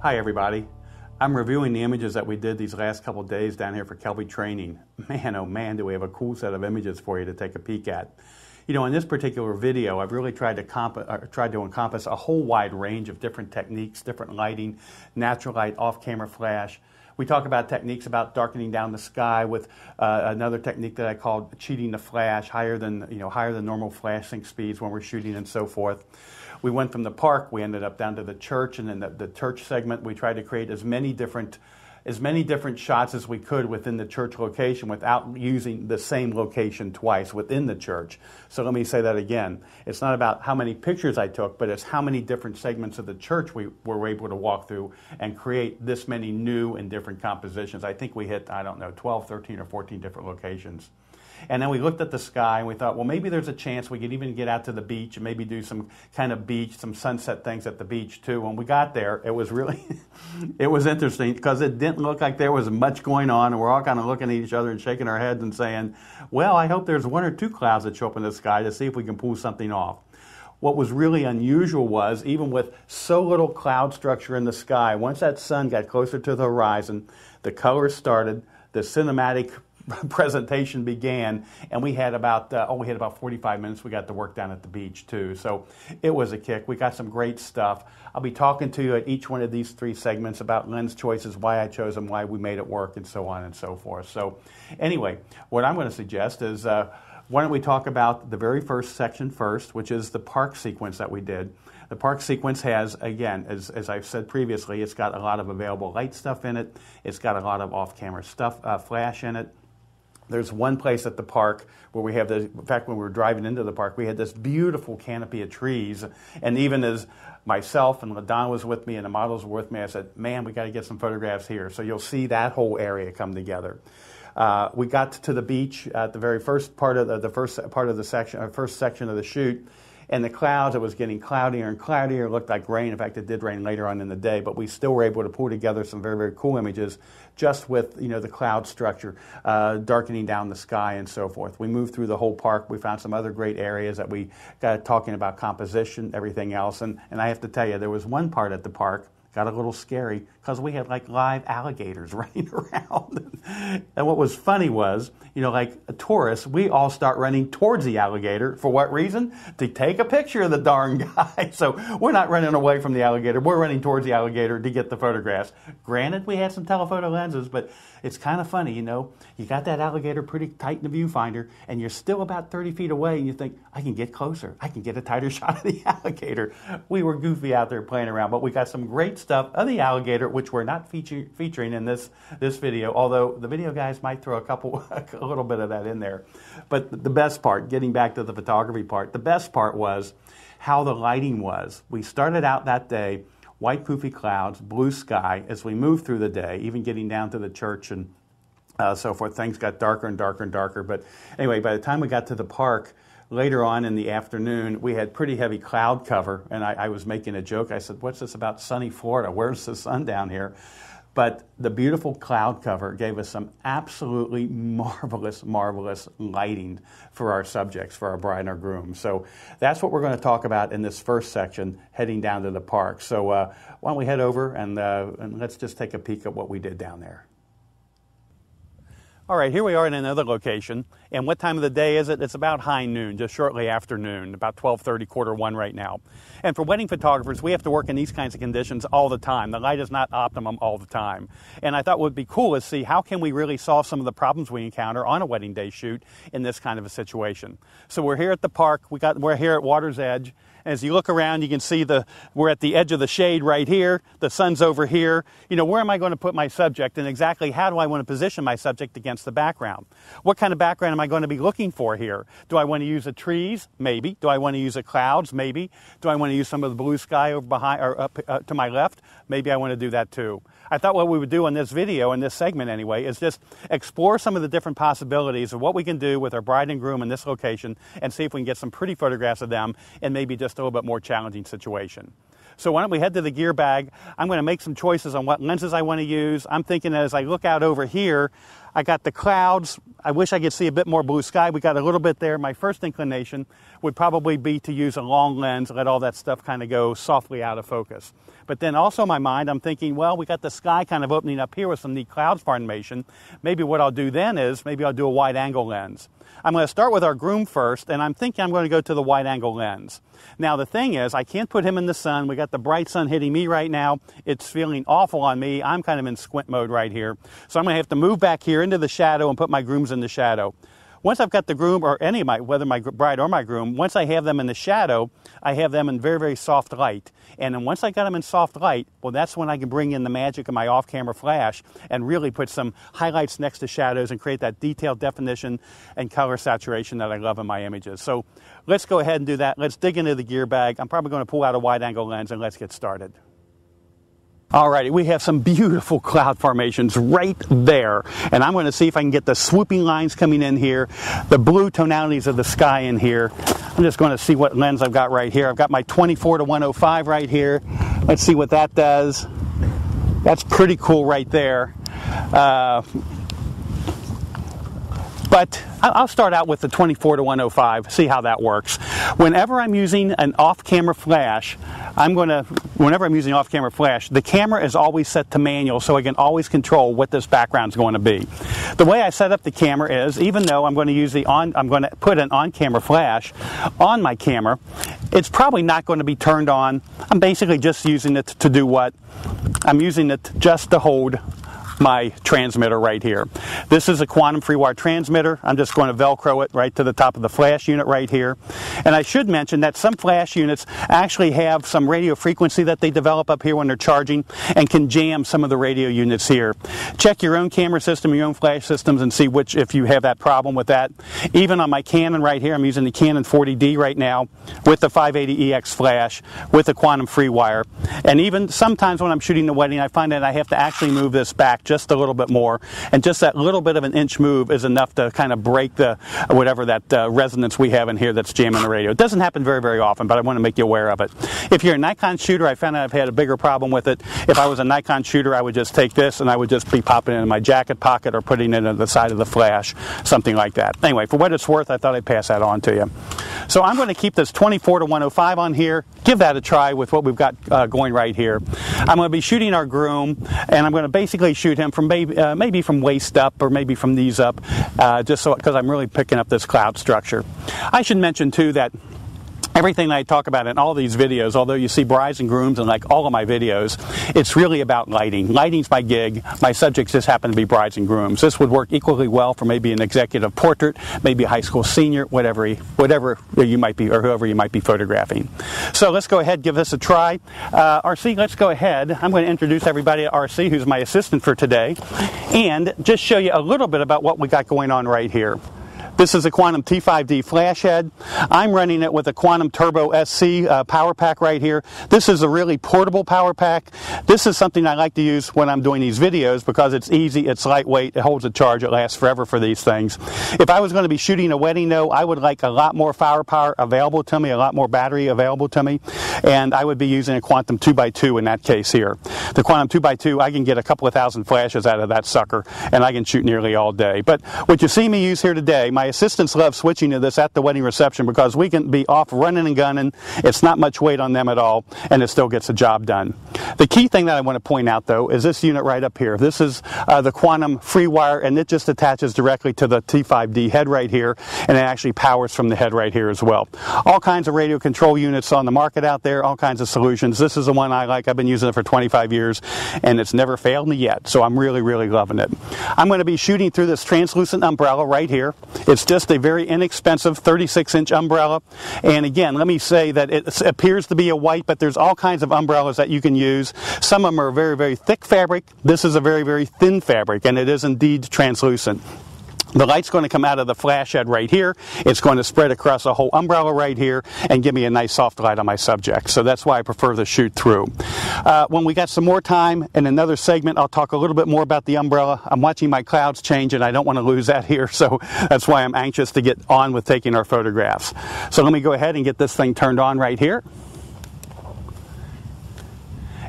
Hi everybody. I'm reviewing the images that we did these last couple of days down here for Kelby Training. Man, oh man, do we have a cool set of images for you to take a peek at. You know, in this particular video, I've really tried to encompass a whole wide range of different techniques, different lighting, natural light, off-camera flash. We talk about techniques about darkening down the sky with another technique that I called cheating the flash, higher than normal flashing speeds when we're shooting and so forth. We went from the park, we ended up down to the church, and in the church segment we tried to create as many different shots as we could within the church location without using the same location twice within the church. So let me say that again. It's not about how many pictures I took, but it's how many different segments of the church we were able to walk through and create this many new and different compositions. I think we hit, 12, 13, or 14 different locations. And then we looked at the sky and we thought, well, maybe there's a chance we could even get out to the beach and maybe do some kind of beach, some sunset things at the beach too. When we got there, it was really, it was interesting because it didn't look like there was much going on, and we're all kind of looking at each other and shaking our heads and saying, well, I hope there's one or two clouds that show up in the sky to see if we can pull something off. What was really unusual was, even with so little cloud structure in the sky, once that sun got closer to the horizon, the colors started, the cinematic presentation began, and we had about 45 minutes. We got to work down at the beach too, so it was a kick. We got some great stuff. I'll be talking to you at each one of these three segments about lens choices, why I chose them, why we made it work, and so on and so forth. So anyway, what I'm going to suggest is why don't we talk about the very first section first, which is the park sequence that we did. The park sequence has, again, as I've said previously, it's got a lot of available light stuff in it. It's got a lot of off-camera stuff, flash in it. There's one place at the park where we have in fact, when we were driving into the park, we had this beautiful canopy of trees. And even as myself and LaDonna was with me and the models were with me, I said, man, we got to get some photographs here. So you'll see that whole area come together. We got to the beach at the very first part of first section of the shoot. And the clouds, it was getting cloudier and cloudier. It looked like rain. In fact, it did rain later on in the day, but we still were able to pull together some very, very cool images just with, the cloud structure, darkening down the sky and so forth. We moved through the whole park. We found some other great areas that we got talking about composition, everything else. And I have to tell you, there was one part at the park got a little scary because we had like live alligators running around. And what was funny was, like tourists, we all start running towards the alligator. For what reason? To take a picture of the darn guy. So we're not running away from the alligator. We're running towards the alligator to get the photographs. Granted, we had some telephoto lenses, but it's kind of funny, You got that alligator pretty tight in the viewfinder, and you're still about 30 feet away, and you think, I can get closer. I can get a tighter shot of the alligator. We were goofy out there playing around, but we got some great stuff of the alligator, which we're not featuring in this video, although the video guys might throw a little bit of that in there. But the best part, getting back to the photography part, the best part was how the lighting was. We started out that day, white poofy clouds, blue sky. As we moved through the day, even getting down to the church and so forth, things got darker and darker and darker. But anyway, by the time we got to the park, later on in the afternoon, we had pretty heavy cloud cover, and I was making a joke. I said, what's this about sunny Florida? Where's the sun down here? But the beautiful cloud cover gave us some absolutely marvelous, marvelous lighting for our subjects, for our bride and our groom. So that's what we're going to talk about in this first section, heading down to the park. So why don't we head over and let's just take a peek at what we did down there. All right, here we are in another location, and what time of the day is it? It's about high noon, just shortly after noon, about 12:30, 1:45 right now. And for wedding photographers, we have to work in these kinds of conditions all the time. The light is not optimum all the time. And I thought what would be cool is see how can we really solve some of the problems we encounter on a wedding day shoot in this kind of a situation. So we're here at the park, we're here at Water's Edge. As you look around, you can see we're at the edge of the shade right here. The sun's over here. Where am I going to put my subject, and exactly how do I want to position my subject against the background? What kind of background am I going to be looking for here? Do I want to use the trees? Maybe. Do I want to use the clouds? Maybe. Do I want to use some of the blue sky over behind or up to my left? Maybe I want to do that too. I thought what we would do in this video, in this segment anyway, is just explore some of the different possibilities of what we can do with our bride and groom in this location and see if we can get some pretty photographs of them in maybe just a little bit more challenging situation. So why don't we head to the gear bag? I'm going to make some choices on what lenses I want to use. I'm thinking as I look out over here, I got the clouds. I wish I could see a bit more blue sky. We got a little bit there. My first inclination would probably be to use a long lens, let all that stuff kind of go softly out of focus. But then also in my mind, I'm thinking, well, we got the sky kind of opening up here with some neat clouds formation. Maybe what I'll do then is, maybe I'll do a wide angle lens. I'm going to start with our groom first, and I'm thinking I'm going to go to the wide angle lens. Now the thing is, I can't put him in the sun. We got the bright sun hitting me right now. It's feeling awful on me. I'm kind of in squint mode right here. So I'm going to have to move back here into the shadow and put my grooms in the shadow. Once I've got the groom, or any of my, whether my bride or my groom, once I have them in the shadow, I have them in very, very soft light. And then once I got them in soft light, well, that's when I can bring in the magic of my off-camera flash and really put some highlights next to shadows and create that detailed definition and color saturation that I love in my images. So let's go ahead and do that. Let's dig into the gear bag. I'm probably going to pull out a wide-angle lens and let's get started. Alrighty, we have some beautiful cloud formations right there, and I'm going to see if I can get the swooping lines coming in here, the blue tonalities of the sky in here. I'm just going to see what lens I've got right here. I've got my 24-105 right here. Let's see what that does. That's pretty cool right there. But I'll start out with the 24-105, see how that works. Whenever I'm using an off-camera flash, the camera is always set to manual, so I can always control what this background's going to be. The way I set up the camera is, even though I'm going to put an on-camera flash on my camera, it's probably not going to be turned on. I'm basically just using it to do what? I'm using it just to hold my transmitter right here. This is a quantum FreeWire transmitter. I'm just going to Velcro it right to the top of the flash unit right here. And I should mention that some flash units actually have some radio frequency that they develop up here when they're charging and can jam some of the radio units here. Check your own camera system, your own flash systems, and see if you have that problem with that. Even on my Canon right here, I'm using the Canon 40D right now with the 580EX flash with the quantum FreeWire. And even sometimes when I'm shooting the wedding, I find that I have to actually move this back just a little bit more, and just that little bit of an inch move is enough to kind of break the whatever that resonance we have in here that's jamming the radio. It doesn't happen very, very often, but I want to make you aware of it. If you're a Nikon shooter, I found out I've had a bigger problem with it. If I was a Nikon shooter, I would just take this and I would just be popping it in my jacket pocket or putting it in the side of the flash, something like that. Anyway, for what it's worth, I thought I'd pass that on to you. So I'm going to keep this 24-105 on here. Give that a try with what we've got going right here. I'm going to be shooting our groom, and I'm going to basically shoot him from maybe from waist up or maybe from knees up, just so, because I'm really picking up this cloud structure. I should mention too that everything I talk about in all these videos, although you see brides and grooms in like all of my videos, it's really about lighting. Lighting's my gig. My subjects just happen to be brides and grooms. This would work equally well for maybe an executive portrait, maybe a high school senior, whatever you might be, or whoever you might be photographing. So let's go ahead, give this a try. RC, let's go ahead. I'm going to introduce everybody to RC, who's my assistant for today, and just show you a little bit about what we got going on right here. This is a Quantum T5D flash head. I'm running it with a Quantum Turbo SC power pack right here. This is a really portable power pack. This is something I like to use when I'm doing these videos because it's easy, it's lightweight, it holds a charge, it lasts forever for these things. If I was going to be shooting a wedding though, I would like a lot more firepower available to me, a lot more battery available to me, and I would be using a Quantum 2x2 in that case here. The Quantum 2x2, I can get a couple of thousand flashes out of that sucker, and I can shoot nearly all day. But what you see me use here today, my assistants love switching to this at the wedding reception because we can be off running and gunning. It's not much weight on them at all, and it still gets the job done. The key thing that I want to point out, though, is this unit right up here. This is the Quantum FreeWire, and it just attaches directly to the T5D head right here, and it actually powers from the head right here as well. All kinds of radio control units on the market out there, all kinds of solutions. This is the one I like. I've been using it for 25 years, and it's never failed me yet, so I'm really, really loving it. I'm going to be shooting through this translucent umbrella right here. It's just a very inexpensive 36-inch umbrella, and again, let me say that it appears to be a white, but there's all kinds of umbrellas that you can use. Some of them are very, very thick fabric. This is a very, very thin fabric, and it is indeed translucent. The light's going to come out of the flash head right here. It's going to spread across the whole umbrella right here and give me a nice soft light on my subject. So that's why I prefer to shoot through. When we got some more time in another segment, I'll talk a little bit more about the umbrella. I'm watching my clouds change, and I don't want to lose that here, so that's why I'm anxious to get on with taking our photographs. So let me go ahead and get this thing turned on right here.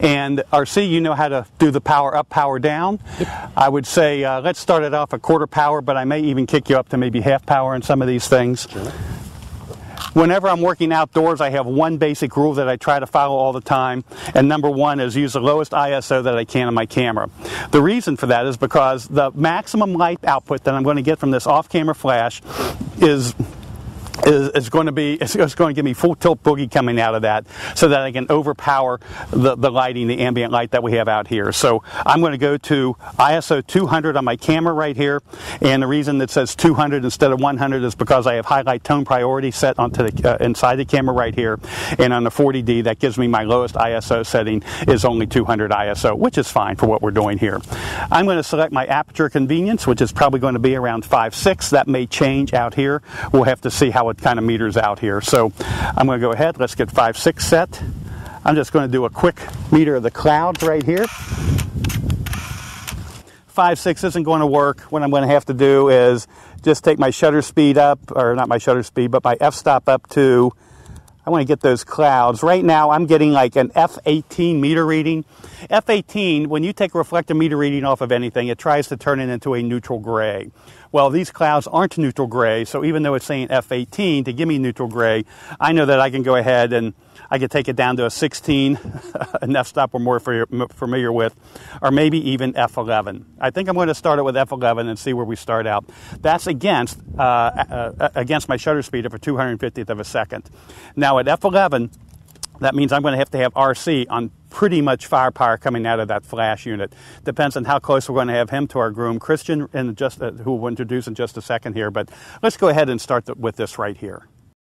And RC, you know how to do the power up, power down. Yep. I would say let's start it off at quarter power, but I may even kick you up to maybe half power in some of these things. Sure. Whenever I'm working outdoors, I have one basic rule that I try to follow all the time, and number one is use the lowest ISO that I can on my camera. The reason for that is because the maximum light output that I'm going to get from this off-camera flash is going to give me full tilt boogie coming out of that, so that I can overpower the lighting, the ambient light that we have out here. So I'm going to go to ISO 200 on my camera right here, and the reason that says 200 instead of 100 is because I have highlight tone priority set onto the inside the camera right here, and on the 40D that gives me my lowest ISO setting is only 200 ISO, which is fine for what we're doing here. I'm going to select my aperture convenience, which is probably going to be around 5.6. That may change out here. We'll have to see how it kind of meters out here. So I'm going to go ahead, let's get 5.6 set. I'm just going to do a quick meter of the clouds right here. 5.6 isn't going to work. What I'm going to have to do is just take my shutter speed up, or not my shutter speed, but my f-stop up to, I want to get those clouds. Right now I'm getting like an F18 meter reading. F18, when you take a reflective meter reading off of anything, it tries to turn it into a neutral gray. Well, these clouds aren't neutral gray, so even though it's saying F18 to give me neutral gray, I know that I can go ahead and I can take it down to a 16, an f-stop we're more familiar with, or maybe even F11. I think I'm going to start it with F11 and see where we start out. That's against my shutter speed of a 250th of a second. Now at F11, that means I'm going to have RC on pretty much firepower coming out of that flash unit. Depends on how close we're going to have him to our groom, Christian, who we'll introduce in just a second here. But let's go ahead and start with this right here.